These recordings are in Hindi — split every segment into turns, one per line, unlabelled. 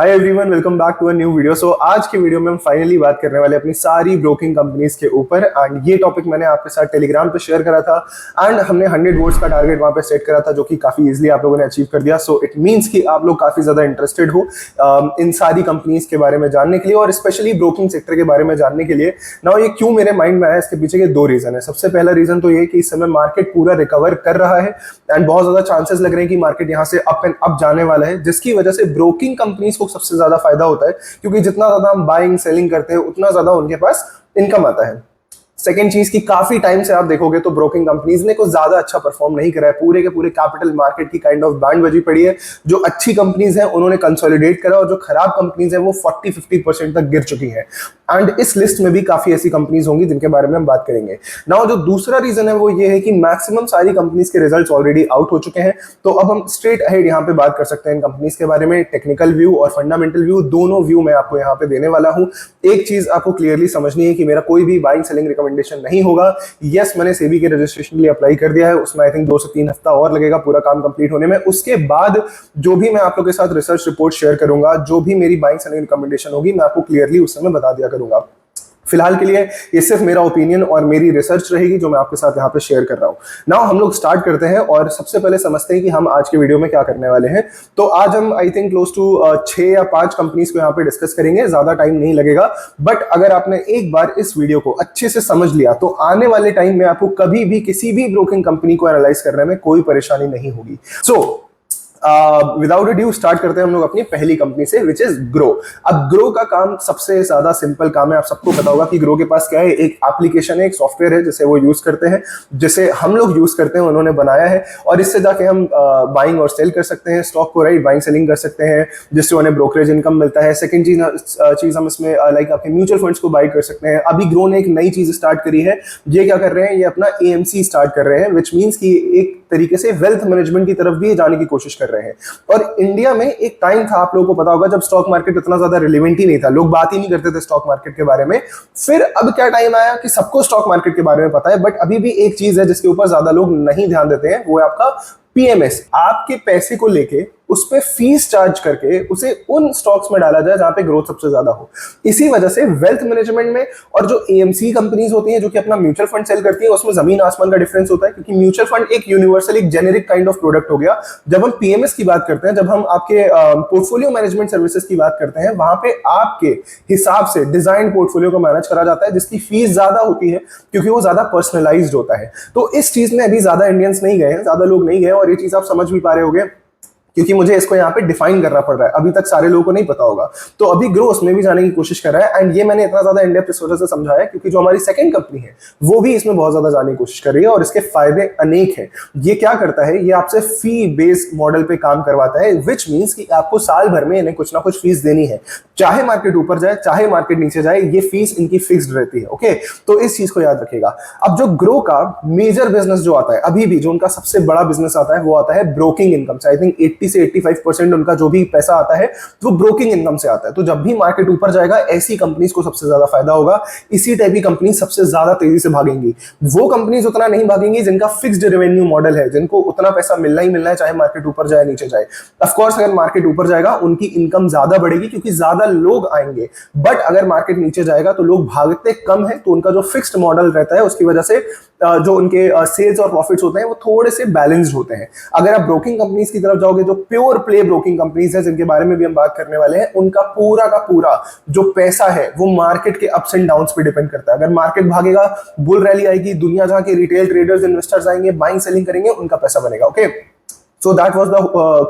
Hi everyone, welcome back to a new video. So आज की वीडियो में हम फाइनली बात करने वाले अपनी सारी ब्रोकिंग कंपनीज के ऊपर। एंड ये टॉपिक मैंने आपके साथ टेलीग्राम पे शेयर करा था एंड हमने 100 वोट्स का टारगेट वहां पे सेट करा था, जो कि काफी इजीली आप लोगों ने अचीव कर दिया। सो इट मींस कि आप लोग काफी ज्यादा इंटरेस्टेड हो इन सारी कंपनीज के बारे में जानने के लिए और स्पेशली ब्रोकिंग सेक्टर के बारे में जानने के लिए। नाउ ये क्यों मेरे माइंड में आया, इसके पीछे के दो रीजन है। सबसे पहला रीजन तो ये कि इस समय मार्केट पूरा रिकवर कर रहा है एंड बहुत ज्यादा चांसेस लग रहे हैं कि मार्केट यहाँ से अप एंड अप जाने वाला है, जिसकी वजह से ब्रोकिंग कंपनीज को सबसे ज्यादा फायदा होता है, क्योंकि जितना ज्यादा हम बाइंग सेलिंग करते हैं उतना ज्यादा उनके पास इनकम आता है। सेकेंड चीज की काफी टाइम से आप देखोगे तो ब्रोकिंग कंपनीज ने कुछ ज्यादा अच्छा परफॉर्म नहीं करा है। पूरे के पूरे कैपिटल मार्केट की काइंड ऑफ बैंड बजी पड़ी है। जो अच्छी कंपनीज हैं उन्होंने कंसोलिडेट करा और जो खराब कंपनीज हैं वो 40-50% तक गिर चुकी हैं। एंड इस लिस्ट में भी काफी ऐसी कंपनीज होंगी जिनके बारे में हम बात करेंगे। नाउ जो दूसरा रीजन है वो ये है कि मैक्सिमम सारी कंपनीज के रिजल्ट्स ऑलरेडी आउट हो चुके हैं। तो अब हम स्ट्रेट अहेड यहाँ पे बात कर सकते हैं इन कंपनीज के बारे में। टेक्निकल व्यू और फंडामेंटल व्यू, दोनों व्यू मैं आपको यहाँ पे देने वाला हूँ। एक चीज आपको क्लियरली समझनी है कि मेरा कोई भी बाइंग सेलिंग रिकमेंडेशन नहीं होगा। यस, मैंने सेबी के रजिस्ट्रेशन के लिए अप्लाई कर दिया है, उसमें आई थिंक 2 से 3 हफ्ता और लगेगा पूरा काम कंप्लीट होने में। उसके बाद जो भी मैं आप लोगों के साथ रिसर्च रिपोर्ट शेयर करूंगा, जो भी मेरी बाइंग सेलिंग रिकमेंडेशन होगी, मैं आपको क्लियरली उस समय बता दिया करूंगा। फिलहाल के लिए ये सिर्फ मेरा ओपिनियन और मेरी रिसर्च रहेगी जो मैं आपके साथ यहाँ पे शेयर कर रहा हूँ। नाउ हम लोग स्टार्ट करते हैं और सबसे पहले समझते हैं कि हम आज के वीडियो में क्या करने वाले हैं। तो आज हम आई थिंक क्लोज टू 6 या 5 कंपनीज को यहाँ पे डिस्कस करेंगे। ज्यादा टाइम नहीं लगेगा, बट अगर आपने एक बार इस वीडियो को अच्छे से समझ लिया तो आने वाले टाइम में आपको कभी भी किसी भी ब्रोकिंग कंपनी को एनालाइज करने में कोई परेशानी नहीं होगी। So without a due start करते हैं हम लोग अपनी पहली कंपनी से, विच इज ग्रो। अब ग्रो का काम सबसे ज्यादा सिंपल काम है। आप सबको पता होगा कि ग्रो के पास क्या है, एक एप्लीकेशन है, एक सॉफ्टवेयर है जिसे वो यूज करते हैं, जिसे हम लोग यूज करते हैं, उन्होंने बनाया है और इससे जाके हम बाइंग और सेल कर सकते हैं स्टॉक को, राइट। बाइंग सेलिंग कर सकते हैं जिससे उन्हें ब्रोकरेज इनकम मिलता है। सेकंड चीज हम इसमें लाइक आपके म्यूचुअल फंड्स को बाई कर सकते हैं। अभी ग्रो ने एक नई चीज स्टार्ट करी है। ये क्या कर रहे हैं, ये अपना एएमसी स्टार्ट कर रहे हैं, विच मीन्स कि एक तरीके से वेल्थ मैनेजमेंट की तरफ भी जाने की कोशिश कर रहे हैं। और इंडिया में एक टाइम था, आप लोगों को पता होगा, जब स्टॉक मार्केट इतना ज्यादा रिलेवेंट ही नहीं था, लोग बात ही नहीं करते थे स्टॉक मार्केट के बारे में। फिर अब क्या टाइम आया कि सबको स्टॉक मार्केट के बारे में पता है, बट अभी भी एक चीज है जिसके ऊपर ज्यादा लोग नहीं ध्यान देते हैं, वो है आपका पीएमएस। आपके पैसे को लेके उस पे फीस चार्ज करके उसे उन स्टॉक्स में डाला जाए जहां पे ग्रोथ सबसे ज्यादा हो। इसी वजह से वेल्थ मैनेजमेंट में और जो एएमसी कंपनीज होती हैं जो कि अपना म्यूचुअल फंड सेल करती है, उसमें जमीन आसमान का डिफरेंस होता है, क्योंकि म्यूचुअल फंड एक यूनिवर्सल, एक जेनेरिक काइंड ऑफ प्रोडक्ट हो गया। जब हम पीएमएस की बात करते हैं, जब हम आपके पोर्टफोलियो मैनेजमेंट सर्विसेज की बात करते हैं, वहां पे आपके हिसाब से डिजाइन पोर्टफोलियो को मैनेज करा जाता है, जिसकी फीस ज्यादा होती है क्योंकि वो ज्यादा पर्सनलाइज्ड होता है। तो इस चीज में अभी ज्यादा इंडियंस नहीं गए हैं, ज्यादा लोग नहीं गए, और ये चीज आप समझ भी पा रहे होंगे क्योंकि मुझे इसको यहाँ पे डिफाइन करना पड़ रहा है। अभी तक सारे लोगों को नहीं पता होगा, तो अभी ग्रो उसमें भी जाने की कोशिश कर रहा है। एंड ये मैंने इतना ज्यादा इंडेप्थ इस वजह से समझाया क्योंकि जो हमारी सेकंड कंपनी है वो भी इसमें बहुत ज्यादा जाने की कोशिश कर रही है और इसके फायदे अनेक हैं। ये क्या करता है, ये आपसे फी बेस्ड मॉडल पे काम करवाता है, विच मीन्स कि आपको साल भर में इन्हें कुछ ना कुछ फीस देनी है, चाहे मार्केट ऊपर जाए चाहे मार्केट नीचे जाए, ये फीस इनकी फिक्स्ड रहती है। ओके, तो इस चीज को याद रखिएगा। अब जो ग्रो का मेजर बिजनेस जो आता है, अभी भी जो उनका सबसे बड़ा बिजनेस आता है, वो आता है ब्रोकिंग इनकम से। आई थिंक 80 से 85% उनका जो भी पैसा आता है वो ब्रोकिंग इनकम से आता है। तो जब भी मार्केट ऊपर जाएगा, ऐसी कंपनीज को सबसे ज्यादा फायदा होगा। इसी टाइप की कंपनी सबसे ज्यादा तेजी से भागेंगी। वो कंपनीज उतना नहीं भागेंगी जिनका फिक्स्ड रेवेन्यू मॉडल है, जिनको उतना पैसा मिलना ही मिलना है, चाहे मार्केट ऊपर जाए नीचे जाए। ऑफ कोर्स अगर मार्केट ऊपर जाएगा उनकी इनकम ज्यादा बढ़ेगी क्योंकि ज्यादा लोग आएंगे, बट अगर मार्केट नीचे जाएगा तो लोग भागते कम है, तो उनका जो फिक्स्ड मॉडल रहता है उसकी वजह से जो उनके सेल्स और प्रॉफिट्स होते हैं वो थोड़े से बैलेंस्ड होते हैं। अगर आप ब्रोकिंग कंपनीज की तरफ जाओगे, जो प्योर प्ले ब्रोकिंग कंपनीज है जिनके बारे में भी हम बात करने वाले हैं, उनका पूरा का पूरा जो पैसा है वो मार्केट के अप्स एंड डाउन्स पे डिपेंड करता है। अगर मार्केट भागेगा, बुल रैली आएगी, दुनिया जहां के रिटेल ट्रेडर्स इन्वेस्टर्स आएंगे, बाइंग सेलिंग करेंगे, उनका पैसा बनेगा। Okay, so that was the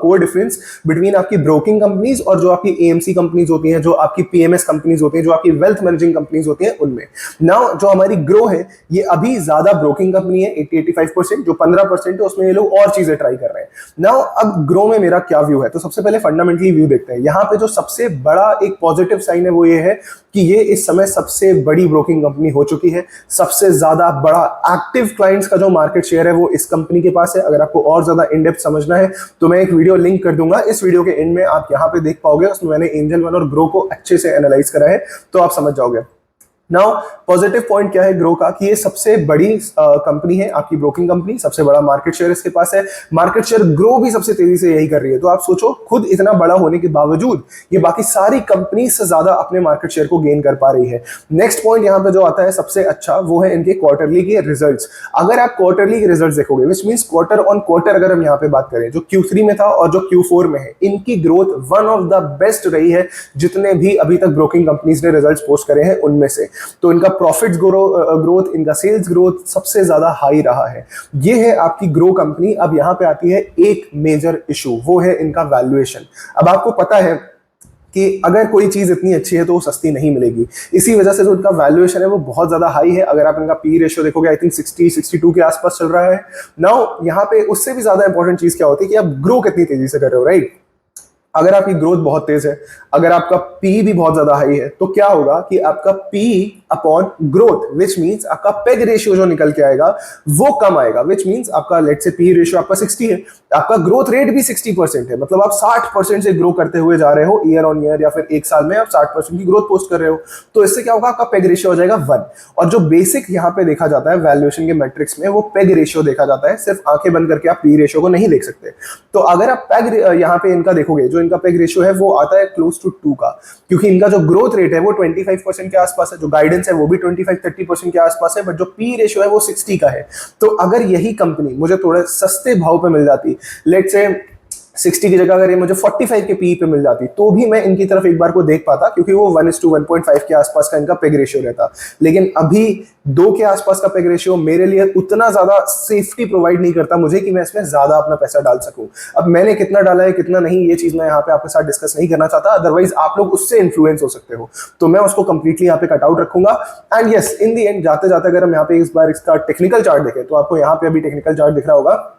core difference between आपकी ब्रोकिंग कंपनीज और जो आपकी एएमसी कंपनीज होती हैं, जो आपकी पीएमएस कंपनीज होती हैं, जो आपकी वेल्थ मैनेजिंग कंपनीज होती हैं, उनमें। नाउ जो हमारी ग्रो है, ये अभी ज्यादा ब्रोकिंग कंपनी है, 80-85%, जो 15% है उसमें ये लोग और चीजें ट्राई कर रहे हैं। नाउ अब ग्रो में मेरा क्या व्यू है, तो सबसे पहले फंडामेंटली व्यू देखते हैं। यहाँ पे जो सबसे बड़ा एक पॉजिटिव साइन है वो ये है कि ये इस समय सबसे बड़ी ब्रोकिंग कंपनी हो चुकी है। सबसे ज्यादा बड़ा एक्टिव क्लाइंट्स का जो मार्केट शेयर है वो इस कंपनी के पास है। अगर आपको और ज्यादा इन डेप्थ समझना है तो मैं एक वीडियो लिंक कर दूंगा, इस वीडियो के एंड में आप यहां पे देख पाओगे, उसमें मैंने एंजल वन और ग्रो को अच्छे से एनालाइज करा है, तो आप समझ जाओगे। नाउ पॉजिटिव पॉइंट क्या है ग्रो का, कि ये सबसे बड़ी कंपनी है आपकी ब्रोकिंग कंपनी, सबसे बड़ा मार्केट शेयर इसके पास है, मार्केट शेयर ग्रो भी सबसे तेजी से यही कर रही है। तो आप सोचो खुद इतना बड़ा होने के बावजूद ये बाकी सारी कंपनी से ज्यादा अपने मार्केट शेयर को गेन कर पा रही है। नेक्स्ट पॉइंट यहाँ पे जो आता है सबसे अच्छा, वो है इनके क्वार्टरली के रिजल्ट्स। अगर आप क्वार्टरली के रिजल्ट्स देखोगे, which means quarter on quarter, अगर हम यहाँ पे बात करें जो Q3 में था और जो Q4 में है, इनकी growth one of the best रही है जितने भी अभी तक ब्रोकिंग कंपनीज ने रिजल्ट्स पोस्ट करे हैं उनमें से। तो इनका प्रॉफिट्स ग्रोथ, इनका सेल्स ग्रोथ सबसे ज्यादा हाई रहा है। ये है आपकी ग्रो कंपनी। अब यहां पे आती है एक मेजर इशू, वो है इनका वैल्यूएशन। अब आपको पता है कि अगर कोई चीज इतनी अच्छी है तो वो सस्ती नहीं मिलेगी, इसी वजह से जो इनका वैल्यूएशन है वो बहुत ज्यादा हाई है। अगर आप इनका पी रेशियो देखोगे, आई थिंक 60-62 के आसपास चल रहा है। नाउ यहाँ पे उससे भी ज्यादा इंपॉर्टेंट चीज क्या होती है कि आप ग्रो कितनी तेजी से कर रहे हो, राइट। अगर आपकी ग्रोथ बहुत तेज है, अगर आपका पी भी बहुत ज्यादा हाई है, तो क्या होगा कि आपका P upon growth, which means आपका पेग रेशियो जो निकल के आएगा वो कम आएगा। विच मींस आपका लेट्स से पी रेशियो आपका 60 है, आपका ग्रोथ रेट भी 60% है, मतलब आप 60% से ग्रो करते हुए जा रहे हो ईयर ऑन ईयर, या फिर एक साल में आप 60% की ग्रोथ पोस्ट कर रहे हो। तो इससे क्या होगा, आपका पेग रेशियो हो जाएगा 1। और जो बेसिक यहाँ पे देखा जाता है वैल्यूएशन के मैट्रिक्स में, वो पेग रेशियो देखा जाता है। सिर्फ आंखें बंद करके आप पी रेशियो को नहीं देख सकते। तो अगर आप पेग यहाँ पे इनका देखोगे, जो इनका पेग रेशियो है वो आता है क्लोज टू 2 का, क्योंकि इनका जो ग्रोथ रेट है वो 25% के आसपास है, जो गाइडेंस है वो भी 25-30% के आसपास है, बट जो पी रेशियो है वो 60 का है। तो अगर यही कंपनी मुझे थोड़े सस्ते भाव पे मिल जाती, लेट्स से 60 की जगह अगर ये मुझे 45 के पी पे मिल जाती, तो भी मैं इनकी तरफ एक बार को देख पाता, क्योंकि वो 1:1.5 के आसपास का इनका पेग रेशियो रहता। लेकिन अभी 2 के आसपास का पेग रेशियो मेरे लिए उतना ज्यादा सेफ्टी प्रोवाइड नहीं करता मुझे कि मैं इसमें ज्यादा अपना पैसा डाल सकूं। अब मैंने कितना डाला है कितना नहीं, ये चीज मैं यहाँ पे आपके साथ डिस्कस नहीं करना चाहता, अदरवाइज आप लोग उससे इन्फ्लुएंस हो सकते हो, तो मैं उसको कंप्लीटली यहाँ पे कट आउट रखूंगा। And yes, in the and जाते जाते अगर हम यहाँ पे इस बार इसका टेक्निकल चार्ट देखें, तो आपको यहाँ पे अभी टेक्निकल चार्ट दिख रहा होगा।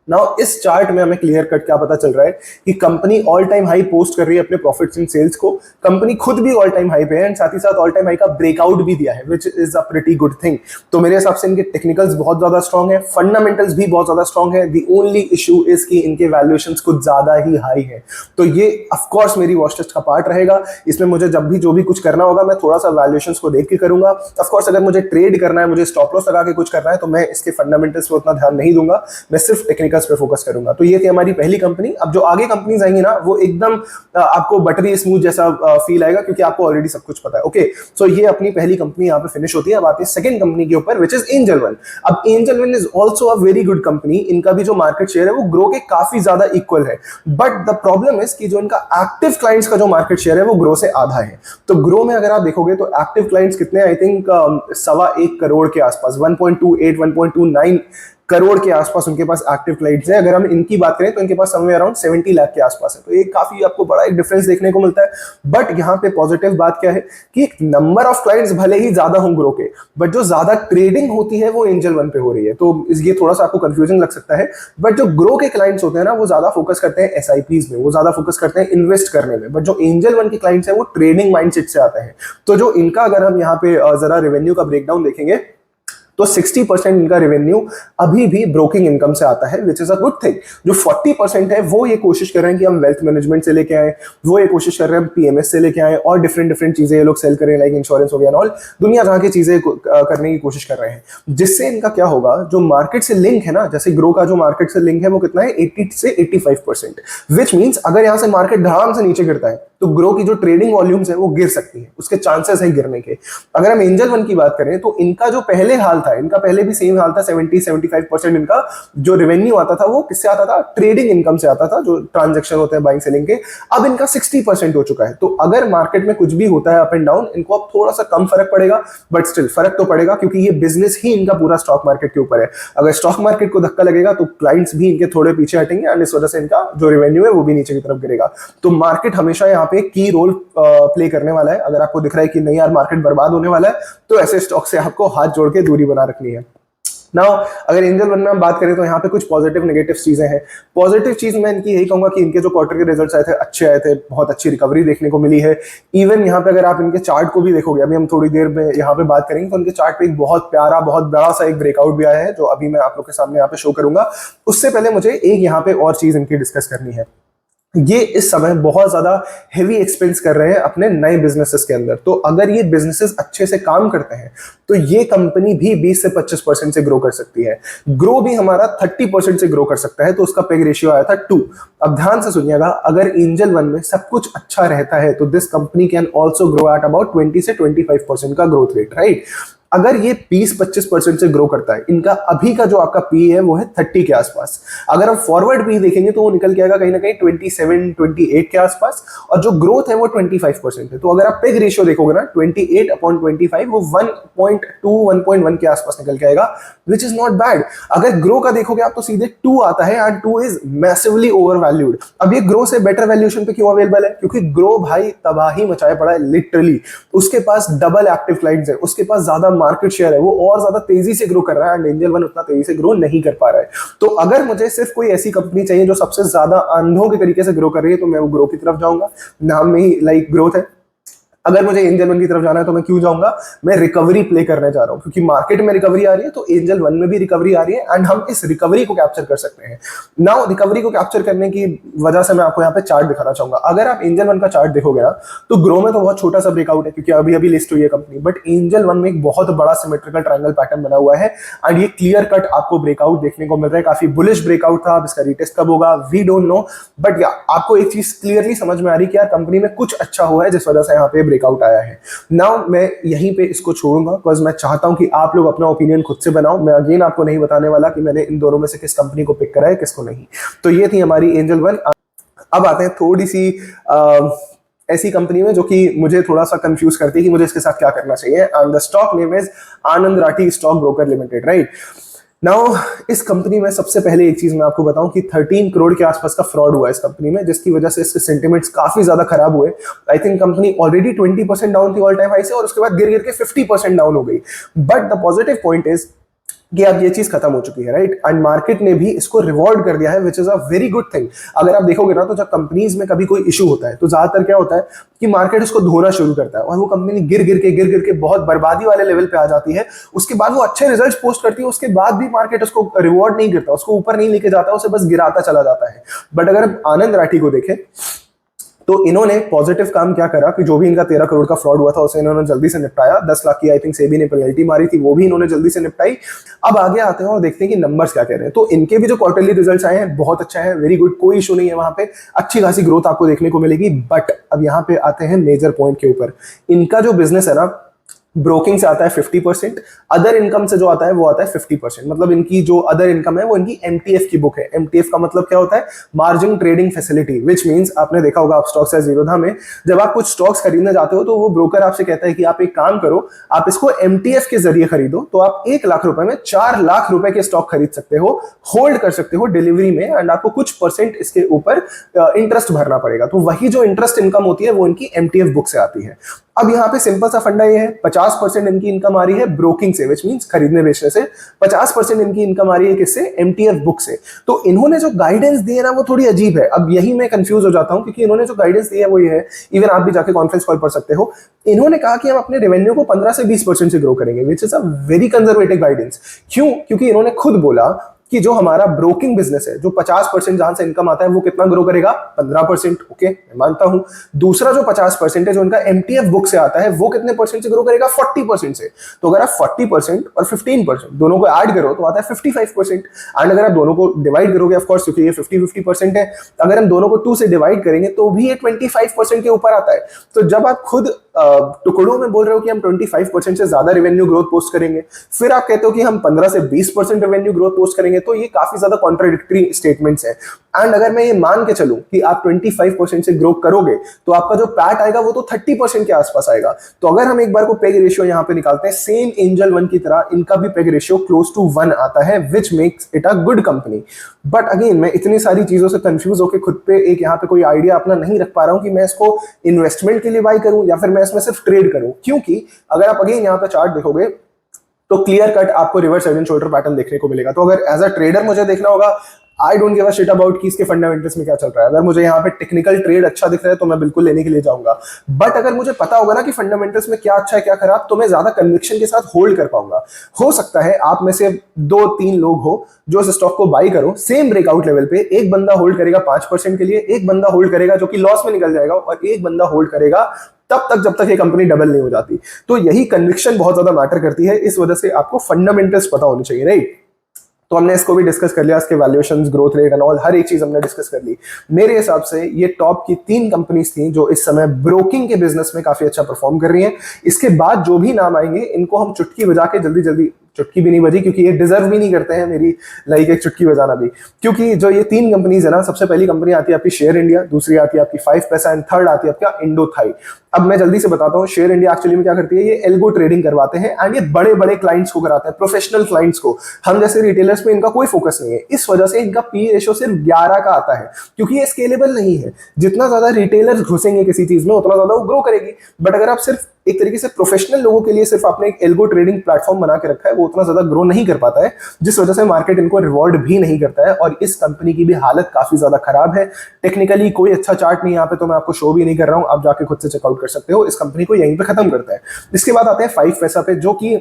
नाउ इस चार्ट में हमें क्लियर कट क्या पता चल रहा है कि company all time high post कर रही है अपने प्रॉफिट्स एंड सेल्स को, कंपनी खुद भी ऑल टाइम हाई पे है, एंड साथ ही साथ ऑल टाइम हाई का ब्रेकआउट भी दिया है, which is a pretty good thing. तो मेरे हिसाब से इनके टेक्निकल्स बहुत ज्यादा स्ट्रांग है, फंडामेंटल्स भी बहुत ज्यादा स्ट्रांग है। द ओनली इशू इज कि इनके वैल्यूएशंस कुछ ज्यादा ही हाई है। तो ये ऑफकोर्स मेरी वॉच टेस्ट का पार्ट रहेगा। इसमें मुझे जब भी जो भी कुछ करना होगा, मैं थोड़ा सा वैल्यूएशंस को देख के करूंगा। ऑफकोर्स अगर मुझे ट्रेड करना है, मुझे स्टॉप लॉस लगा के कुछ करना है, तो मैं इसके फंडामेंटल्स पे उतना ध्यान नहीं दूंगा, मैं सिर्फ टेक्निकल्स पे फोकस करूंगा। तो ये थी हमारी पहली कंपनी। अब जो आगे कंपनीज आएंगी ना, वो एकदम आपको बटरी स्मूथ जैसा फील आएगा, क्योंकि आपको ऑलरेडी सब कुछ पता है। ओके, सो ये अपनी पहली कंपनी यहाँ पे फिनिश होती है। अब आती है सेकंड कंपनी के ऊपर, विच इज एंजल वन। अब angel one is also a very good company. इनका भी जो मार्केट शेयर है वो ग्रो के काफी ज्यादा इक्वल है, बट द प्रॉब्लम इज कि जो इनका एक्टिव क्लाइंट्स का जो मार्केट शेयर है वो ग्रो से आधा है। तो ग्रो में अगर आप देखोगे तो एक्टिव क्लाइंट्स कितने, आई थिंक 1.25 करोड़ के आसपास, 1.28 1.29 करोड़ के आसपास उनके पास एक्टिव क्लाइंट्स है। अगर हम इनकी बात करें तो इनके पास समवेयर अराउंड 70 लाख के आसपास है। तो ये काफी आपको बड़ा एक डिफरेंस देखने को मिलता है। बट यहाँ पे पॉजिटिव बात क्या है कि नंबर ऑफ क्लाइंट्स भले ही ज्यादा हों ग्रो के, बट जो ज्यादा ट्रेडिंग होती है वो एंजल वन पे हो रही है। तो ये थोड़ा सा आपको कंफ्यूजन लग सकता है, बट जो ग्रो के क्लाइंट्स होते हैं ना, वो ज्यादा फोकस करते हैं एसआईपीज में, वो ज्यादा फोकस करते हैं इन्वेस्ट करने में। बट जो एंजल वन के क्लाइंट्स है वो ट्रेडिंग माइंडसेट से आते हैं। तो जो इनका अगर हम यहाँ पे जरा रेवेन्यू का ब्रेकडाउन देखेंगे, तो 60% इनका रेवेन्यू अभी भी ब्रोकिंग इनकम से आता है, which is a good thing. जो 40% है वो ये कोशिश कर रहे हैं कि हम वेल्थ मैनेजमेंट से लेके आए, वो ये कोशिश कर रहे हैं हम पीएमएस से लेके आए, और डिफरेंट चीजें ये लोग सेल करें, लाइक इंश्योरेंस हो गया, ऑल दुनिया जहां की चीजें करने की कोशिश कर रहे हैं। जिससे इनका क्या होगा, जो मार्केट से लिंक है ना, जैसे ग्रो का जो मार्केट से लिंक है वो कितना है, 80 से 85%, विच मीन्स अगर यहां से मार्केट धड़ाम से नीचे गिरता है तो ग्रो की जो ट्रेडिंग वॉल्यूम्स है वो गिर सकती है, उसके चांसेस है गिरने के। अगर हम एंजल वन की बात करें तो इनका जो पहले हाल था, इनका पहले भी सेम हाल था, 70-75% इनका जो रेवेन्यू आता था वो किससे आता था, ट्रेडिंग इनकम से आता था, जो ट्रांजेक्शन होते हैं बाइंग सेलिंग के। अब इनका 60% हो चुका है। तो अगर मार्केट में कुछ भी होता है अप एंड डाउन, इनको अब थोड़ा सा कम फर्क पड़ेगा, बट स्टिल फर्क तो पड़ेगा, क्योंकि ये बिजनेस ही इनका पूरा स्टॉक मार्केट के ऊपर है। अगर स्टॉक मार्केट को धक्का लगेगा तो क्लाइंट्स भी इनके थोड़े पीछे हटेंगे, और इस वजह से इनका जो रेवेन्यू है वो भी नीचे की तरफ गिरेगा। तो मार्केट हमेशा यहाँ पे की रोल प्ले करने वाला है। अगर आपको दिख रहा है कि नहीं यार मार्केट बर्बाद होने वाला है, तो ऐसे स्टॉक से आपको हाथ जोड़ के दूरी बना रखनी है। नाउ अगर एंजल वन में हम बात करें तो यहाँ पे कुछ पॉजिटिव नेगेटिव चीजें हैं। पॉजिटिव चीज मैं इनकी यही कहूंगा कि इनके जो क्वार्टर के रिजल्ट्स आए थे अच्छे आए थे, बहुत अच्छी रिकवरी देखने को मिली है। इवन यहाँ पे अगर आप इनके चार्ट को भी देखोगे, अभी हम थोड़ी देर में यहाँ पे बात करेंगे, तो इनके चार्ट पे एक बहुत प्यारा, बहुत बड़ा सा एक ब्रेकआउट भी आया है, जो अभी मैं आप लोग के सामने यहाँ पे शो करूंगा। उससे पहले मुझे एक यहाँ पे और चीज इनकी डिस्कस करनी है। ये इस समय बहुत ज्यादा हेवी एक्सपेंस कर रहे हैं अपने नए बिजनेसेस के अंदर। तो अगर ये बिजनेसेस अच्छे से काम करते हैं तो ये कंपनी भी 20 से 25% से ग्रो कर सकती है। ग्रो भी हमारा 30% से ग्रो कर सकता है। तो उसका पेग रेशियो आया था 2। अब ध्यान से सुनिएगा, अगर एंजल वन में सब कुछ अच्छा रहता है तो this company can also grow at about 20 से 25% का ग्रोथ रेट, राइट। अगर ये 20-25% से ग्रो करता है, इनका अभी का जो आपका पी है वो है 30 के आसपास। अगर हम फॉरवर्ड पी देखेंगे तो वो निकल के आएगा कहीं ना कहीं 27-28 के आसपास, और जो ग्रोथ है वो 25% है। तो अगर आप पेग रेशियो देखोगे ना 28/25, वो 1.2 1.1 के आसपास निकल के आएगा, विच इज नॉट बैड। अगर ग्रो का देखोगे आप तो सीधे 2 आता है, and 2 is massively over valued. अब ये ग्रो से बेटर वैल्यूएशन पे क्यों अवेलेबल है? क्योंकि ग्रो भाई तबाही मचाए पड़ा है लिटरली। उसके पास डबल एक्टिव क्लाइंट्स है, उसके पास ज्यादा मार्केट शेयर है, वो और ज्यादा तेजी से ग्रो कर रहा है, एंड एंजल वन उतना तेजी से ग्रो नहीं कर पा रहा है। तो अगर मुझे सिर्फ कोई ऐसी कंपनी चाहिए जो सबसे ज्यादा अंधों के तरीके से ग्रो कर रही है, तो मैं वो ग्रो की तरफ जाऊंगा। नाम में ही लाइक ग्रोथ है। अगर मुझे एंजल वन की तरफ जाना है तो मैं क्यों जाऊंगा? मैं रिकवरी प्ले करने जा रहा हूं, क्योंकि मार्केट में रिकवरी आ रही है तो एंजल वन में भी रिकवरी आ रही है, एंड हम इस रिकवरी को कैप्चर कर सकते हैं। नाउ रिकवरी को कैप्चर करने की वजह से मैं आपको यहाँ पे चार्ट दिखाना चाहूंगा। अगर आप एंजल वन का चार्ट देखोगे ना तो ग्रो में तो बहुत छोटा सा ब्रेकआउट है, क्योंकि अभी अभी लिस्ट हुई है कंपनी, बट एंजल वन में एक बहुत बड़ा सिमेट्रिकल ट्रायंगल पैटर्न बना हुआ है, एंड ये क्लियर कट आपको ब्रेकआउट देखने को मिल रहा है। काफी बुलिश ब्रेकआउट था। अब इसका रिटेस्ट कब होगा वी डोंट नो, बट या आपको एक चीज क्लियरली समझ में आ रही है कि यार कंपनी में कुछ अच्छा हुआ है जिस वजह से यहाँ पे ब्रेकआउट आया है। नाउ मैं यहीं पे इसको छोड़ूंगा, बिकॉज मैं चाहता हूं कि आप लोग अपना ओपिनियन खुद से बनाओ। मैं अगेन आपको नहीं बताने वाला कि मैंने इन दोनों में से किस कंपनी को पिक करा है किसको नहीं। तो ये थी हमारी एंजल वन। अब आते हैं थोड़ी सी ऐसी कंपनी में जो कि मुझे थोड़ा सा कंफ्यूज करती है कि मुझे इसके साथ क्या करना चाहिए, and the stock name is Anand Rathi stock broker limited, right. Now इस कंपनी में सबसे पहले एक चीज मैं आपको बताऊं कि 13 करोड़ के आसपास का फ्रॉड हुआ है इस कंपनी में, जिसकी वजह से इसके सेंटिमेंट्स काफी ज्यादा खराब हुए। I think company already 20% down थी ऑल टाइम हाई से, और उसके बाद गिर गिर के 50% डाउन हो गई। But the positive point is कि अब ये चीज खत्म हो चुकी है, राइट, एंड मार्केट ने भी इसको रिवॉर्ड कर दिया है, which is a very good thing. अगर आप देखोगे ना तो जब कंपनीज में कभी कोई इशू होता है तो ज्यादातर क्या होता है कि मार्केट उसको धोना शुरू करता है, और वो कंपनी गिर गिर के बहुत बर्बादी वाले लेवल पे आ जाती है। उसके बाद वो अच्छे रिजल्ट्स पोस्ट करती है, उसके बाद भी मार्केट उसको रिवॉर्ड नहीं करता, उसको ऊपर नहीं लेके जाता, उसे बस गिराता चला जाता है। बट अगर हम आनंद राठी को देखें तो इन्होंने पॉजिटिव काम क्या करा कि जो भी इनका 13 करोड़ का फ्रॉड हुआ था उसे इन्होंने जल्दी से निपटाया। 10 लाख की आई थिंक सेबी ने पेनल्टी मारी थी, वो भी इन्होंने जल्दी से निपटाई। अब आगे आते हैं और देखते हैं कि नंबर्स क्या कह रहे हैं। तो इनके भी जो क्वार्टरली रिजल्ट्स आए हैं बहुत अच्छा है, वेरी गुड, कोई इशू नहीं है, वहां पे अच्छी खासी ग्रोथ आपको देखने को मिलेगी। बट अब यहाँ पे आते हैं मेजर पॉइंट के ऊपर। इनका जो बिजनेस है ना, ब्रोकिंग से आता है 50%, अदर इनकम से जो आता है वो आता है 50%। मतलब इनकी जो अदर इनकम है वो इनकी एमटीएफ की बुक है। एमटीएफ का मतलब क्या होता है? Margin trading facility, which means आपने देखा होगा आप स्टॉक्स या जीरोधा में जब आप कुछ स्टॉक्स खरीदने जाते हो तो वो ब्रोकर आपसे कहता है कि आप एक काम करो, आप इसको एमटीएफ के जरिए खरीदो, तो आप 1 लाख रुपए में 4 लाख रुपए के स्टॉक खरीद सकते हो, होल्ड कर सकते हो डिलीवरी में, एंड आपको कुछ परसेंट इसके ऊपर इंटरेस्ट भरना पड़ेगा। तो वही जो इंटरेस्ट इनकम होती है वो इनकी एमटीएफ बुक से आती है। अब यहाँ पे सिंपल सा फंडा ये है, 50% इनकी इनकम आ रही है ब्रोकिंग से, विच मींस खरीदने बेचने से। 50% इनकी इनकम आ रही है किससे? एमटीएफ बुक से। तो इन्होंने जो गाइडेंस दी है ना वो थोड़ी अजीब है। अब यही मैं कंफ्यूज हो जाता हूं, क्योंकि इन्होंने जो गाइडेंस दी है वो ये है, इवन आप भी जाके कॉन्फ्रेंस कॉल पढ़ सकते हो। इन्होंने कहा कि हम अपने रेवेन्यू को 15 से 20% से ग्रो करेंगे, which is a very conservative guidance. क्यों? क्योंकि इन्होंने खुद बोला कि जो हमारा ब्रोकिंग बिजनेस है, जो 50% जहां से इनकम आता है वो कितना ग्रो करेगा? 15%। ओके, मैं मानता हूं। दूसरा जो 50% है जो इनका एमटीएफ बुक से आता है वो कितने परसेंट से ग्रो करेगा? 40% से। तो अगर आप 40% और 15% दोनों को ऐड करो तो आता है 55%। एंड अगर आप दोनों को डिवाइड करोगे, ऑफ कोर्स क्योंकि ये 50-50% है, अगर हम दोनों को 2 से डिवाइड करेंगे तो भी ये 25% के ऊपर आता है। तो जब आप खुद टुकड़ों में बोल रहे हो कि हम 25% से ज्यादा रेवेन्यू ग्रोथ पोस्ट करेंगे, फिर आप कहते हो कि हम 15 से 20% रेवेन्यू ग्रोथ पोस्ट करेंगे, तो ये काफी ज्यादा कॉन्ट्राडिक्टरी स्टेटमेंट्स हैं। एंड अगर मैं ये मान के चलूं कि आप 25% से ग्रो करोगे तो आपका जो पैट आएगा वो तो 30% के आसपास आएगा। तो अगर हम एक बार को पेग रेशियो यहां पे निकालते हैं, सेम एंजल वन की तरह इनका भी पेग रेशियो क्लोज टू 1 आता है, which makes it a good company. But again मैं इतनी सारी चीजों से कंफ्यूज होकर खुद पे एक यहाँ पे कोई आइडिया अपना नहीं रख पा रहा हूं कि मैं इसको इन्वेस्टमेंट के लिए बाय करूं या फिर मैं इसमें सिर्फ ट्रेड करूं। क्योंकि अगर आप अगेन यहाँ पे चार्ट देखोगे तो क्लियर कट आपको reverse head and shoulder pattern देखने को मिलेगा। तो अगर एज अ ट्रेडर मुझे देखना होगा, I don't give a shit about कि इसके फंडामेंटल्स में क्या चल रहा है। अगर मुझे यहाँ पे टेक्निकल ट्रेड अच्छा दिख रहा है तो मैं बिल्कुल लेने के लिए जाऊंगा, बट अगर मुझे पता होगा ना कि फंडामेंटल्स में क्या अच्छा है क्या खराब, तो मैं ज्यादा कन्विक्शन के साथ होल्ड कर पाऊंगा। हो सकता है आप में से 2-3 लोग हो जो इस स्टॉक को बाई करो सेम ब्रेकआउट लेवल पे, एक बंदा होल्ड करेगा 5% के लिए, एक बंदा होल्ड करेगा जो कि लॉस में निकल जाएगा, और एक बंदा होल्ड करेगा तब तक जब तक ये कंपनी डबल नहीं हो जाती। तो यही कन्विक्शन बहुत ज्यादा मैटर करती है, इस वजह से आपको फंडामेंटल्स पता होनी चाहिए, राइट। तो हमने इसको भी डिस्कस कर लिया, इसके valuations, growth rate and all, हर एक चीज हमने डिस्कस कर ली। मेरे हिसाब से ये टॉप की 3 कंपनीज थी जो इस समय ब्रोकिंग के बिजनेस में काफी अच्छा परफॉर्म कर रही हैं। इसके बाद जो भी नाम आएंगे इनको हम चुटकी बजा के जल्दी जल्दी, चुटकी भी नहीं बजी क्योंकि ये डिजर्व भी नहीं करते हैं मेरी लाइक एक चुटकी बजाना भी, क्योंकि जो ये 3 कंपनीज है ना, सबसे पहली कंपनी आती है आपकी शेयर इंडिया, दूसरी आती है आपकी 5 पैसा एंड थर्ड आती है आपका इंडो थाई। अब मैं जल्दी से बताता हूँ, शेयर इंडिया एक्चुअली में क्या करती है, ये एल्गो ट्रेडिंग करवाते हैं एंड ये बड़े बड़े क्लाइंट्स को कराते हैं, प्रोफेशनल क्लाइंट्स को। हम जैसे रिटेलर्स में इनका कोई फोकस नहीं है, इस वजह से इनका पी रेशियो सिर्फ 11 का आता है, क्योंकि ये स्केलेबल नहीं है। जितना ज्यादा रिटेलर्स घुसेंगे किसी चीज में उतना ज्यादा वो ग्रो करेगी, बट अगर आप सिर्फ एक तरीके से प्रोफेशनल लोगों के लिए सिर्फ आपने एक एल्गो ट्रेडिंग प्लेटफॉर्म बना के रखा है, वो उतना ज्यादा ग्रो नहीं कर पाता है, जिस वजह से मार्केट इनको रिवॉर्ड भी नहीं करता है। और इस कंपनी की भी हालत काफी ज्यादा खराब है, टेक्निकली कोई अच्छा चार्ट नहीं, यहाँ पे तो मैं आपको शो भी नहीं कर रहा हूं, आप जाके खुद से चेकआउट कर सकते हो। इस कंपनी को यहीं पे खत्म करता है। इसके बाद आते हैं 5 पैसा पे, जो कि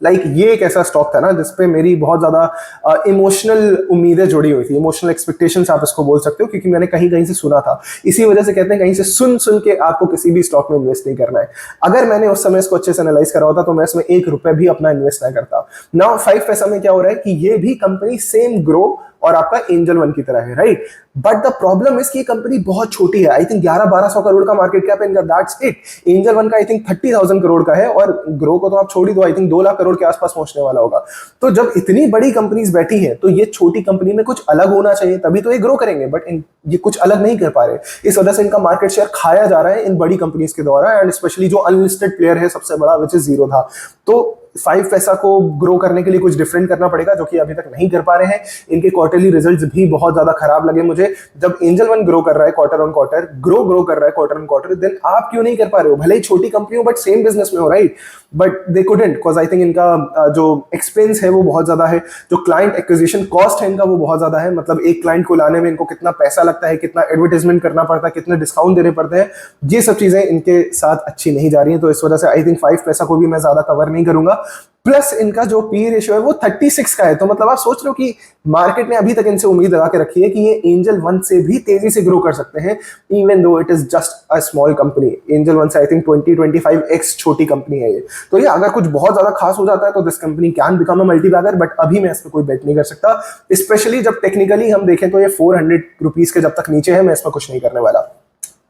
ये एक ऐसा स्टॉक था ना जिसपे मेरी बहुत ज्यादा इमोशनल उम्मीदें जुड़ी हुई थी, इमोशनल एक्सपेक्टेशंस आप इसको बोल सकते हो, क्योंकि मैंने कहीं कहीं से सुना था। इसी वजह से कहते हैं कहीं से सुन सुन के आपको किसी भी स्टॉक में इन्वेस्ट नहीं करना है। अगर मैंने उस समय इसको अच्छे से एनालाइज करा होता तो मैं इसमें 1 रुपए भी अपना इन्वेस्ट नहीं करता। नाउ 5 पैसा में क्या हो रहा है कि ये भी कंपनी सेम ग्रो और आपका एंजल वन की तरह है, right. But the problem is कि ये कंपनी बहुत छोटी है, आई थिंक 1100-1200 करोड़ का मार्केट कैप है इनका, दैट्स इट। एंजल वन का आई थिंक 30,000 करोड़ का है, और ग्रो को तो आप छोड़ ही दो, आई थिंक 2 लाख करोड़ के आसपास पहुंचने वाला होगा। तो जब इतनी बड़ी कंपनीज बैठी हैं तो ये छोटी कंपनी में कुछ अलग होना चाहिए, तभी तो ये ग्रो करेंगे, बट ये कुछ अलग नहीं कर पा रहे। इस वजह से इनका मार्केट शेयर खाया जा रहा है इन बड़ी कंपनीज के द्वारा, एंड स्पेशली जो अनलिस्टेड प्लेयर है सबसे बड़ा, विच इज जीरोधा। तो 5 पैसा को ग्रो करने के लिए कुछ डिफरेंट करना पड़ेगा, जो कि अभी तक नहीं कर पा रहे हैं। इनके क्वार्टरली रिजल्ट्स भी बहुत ज्यादा खराब लगे मुझे। जब एंजल वन ग्रो कर रहा है क्वार्टर ऑन क्वार्टर, ग्रो कर रहा है क्वार्टर ऑन क्वार्टर, देन आप क्यों नहीं कर पा रहे हो? भले ही छोटी कंपनी हो बट सेम बिजनेस में हो, right. But they couldn't, because I think इनका जो एक्सपेंस है वो बहुत ज्यादा है, जो क्लाइंट एक्विजिशन कॉस्ट है इनका वो बहुत ज्यादा है। मतलब एक क्लाइंट को लाने में इनको कितना पैसा लगता है, कितना एडवर्टाइजमेंट करना पड़ता है, कितने डिस्काउंट देने पड़ते हैं, ये सब चीजें इनके साथ अच्छी नहीं जा रही हैं। तो इस वजह से आई थिंक 5 पैसा को भी मैं ज्यादा कवर नहीं करूंगा। प्लस इनका जो पी रेशियो है वो 36 का है। तो मतलब आप सोच रहे हो कि मार्केट ने अभी तक इनसे उम्मीद लगा के रखी है कि ये एंजल वन से भी तेजी से ग्रो कर सकते हैं, even though it is just a small company. Angel one से आई थिंक 20-25x छोटी कंपनी है ये। तो ये अगर कुछ बहुत ज्यादा खास हो जाता है तो this company can become a multibagger, but अभी मैं इस पर कोई बेट नहीं कर सकता। स्पेशली जब टेक्निकली हम देखें तो ये 400 रुपीज के जब तक नीचे है, मैं इसमें कुछ नहीं करने वाला।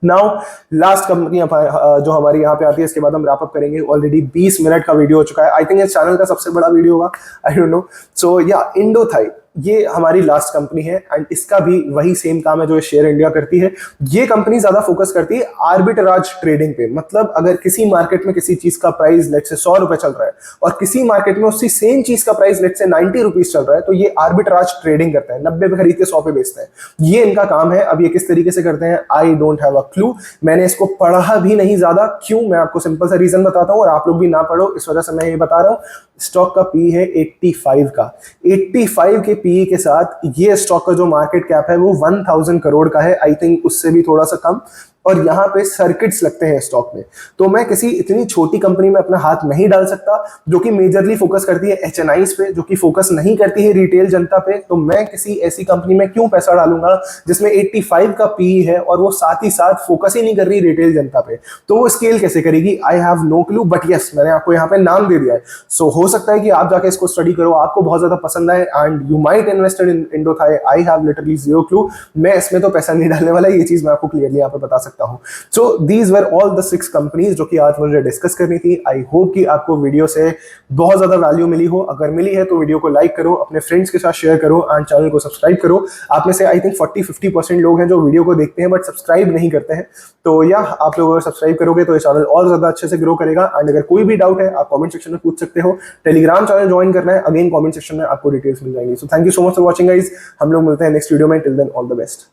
नाउ लास्ट कंपनी जो हमारी यहाँ पे आती है, इसके बाद हम रैप अप करेंगे। ऑलरेडी 20 मिनट का वीडियो हो चुका है, आई थिंक इस चैनल का सबसे बड़ा वीडियो होगा, आई डोंट नो। सो या इंडो थाई, ये हमारी लास्ट कंपनी है, एंड इसका भी वही सेम काम है जो शेयर इंडिया करती है। ये कंपनी ज्यादा फोकस करती है आर्बिट्राज ट्रेडिंग पे। मतलब अगर किसी मार्केट में किसी चीज का प्राइस लेट से 100 रुपए चल रहा है और किसी मार्केट में उसी सेम चीज का प्राइस लेट से 90 रुपीज चल रहा है, तो ये आर्बिट्राज ट्रेडिंग करते हैं, 90 पे खरीद के 100 पे बेचते हैं। ये इनका काम है। अब ये किस तरीके से करते हैं, I don't have a clue. मैंने इसको पढ़ा भी नहीं ज्यादा, क्यों, मैं आपको सिंपल सा रीजन बताता हूँ और आप लोग भी ना पढ़ो, इस वजह से मैं ये बता रहा हूँ। स्टॉक का पी है 85 का, 85 के पी के साथ ये स्टॉक का जो मार्केट कैप है वो 1000 करोड़ का है, आई थिंक उससे भी थोड़ा सा कम। और यहाँ पे सर्किट्स लगते हैं स्टॉक में, तो मैं किसी इतनी छोटी कंपनी में अपना हाथ नहीं डाल सकता जो कि मेजरली फोकस करती है एचएनआईज पे, जो कि फोकस नहीं करती है रिटेल जनता पे। तो मैं किसी ऐसी कंपनी में क्यों पैसा डालूंगा जिसमें 85 का पी है और वो साथ ही साथ फोकस ही नहीं कर रही रिटेल जनता पे, तो वो स्केल कैसे करेगी? I have no clue. But yes, मैंने आपको यहाँ पे नाम दे दिया है, सो हो सकता है कि आप जाके इसको स्टडी करो, आपको बहुत ज्यादा पसंद आए, and you might invested in Indo Thai. I have literally zero clue. मैं इसमें तो पैसा नहीं डालने वाला, ये चीज मैं आपको क्लियरली यहाँ पे बता सकता हूँ। So these were all the 6 companies जो कि आज मुझे डिस्कस करनी थी। आई होप कि आपको वीडियो से बहुत ज्यादा वैल्यू मिली हो। अगर मिली है तो वीडियो को लाइक करो, अपने फ्रेंड्स के साथ शेयर करो, एंड चैनल को सब्सक्राइब करो। आप में से आई थिंक 40-50% लोग हैं जो वीडियो को देखते हैं बट सब्सक्राइब नहीं करते हैं। तो या आप लोग अगर सब्सक्राइब करोगे तो ये चैनल और ज्यादा अच्छे से ग्रो करेगा। एंड अगर कोई भी डाउट है आप कमेंट सेक्शन में पूछ सकते हो। टेलीग्राम चैनल ज्वाइन करना है, अगेन कमेंट सेक्शन में आपको डिटेल्स मिल जाएंगी। So thank you so much for watching guys. हम लोग मिलते हैं नेक्स्ट वीडियो में। Till then all the best.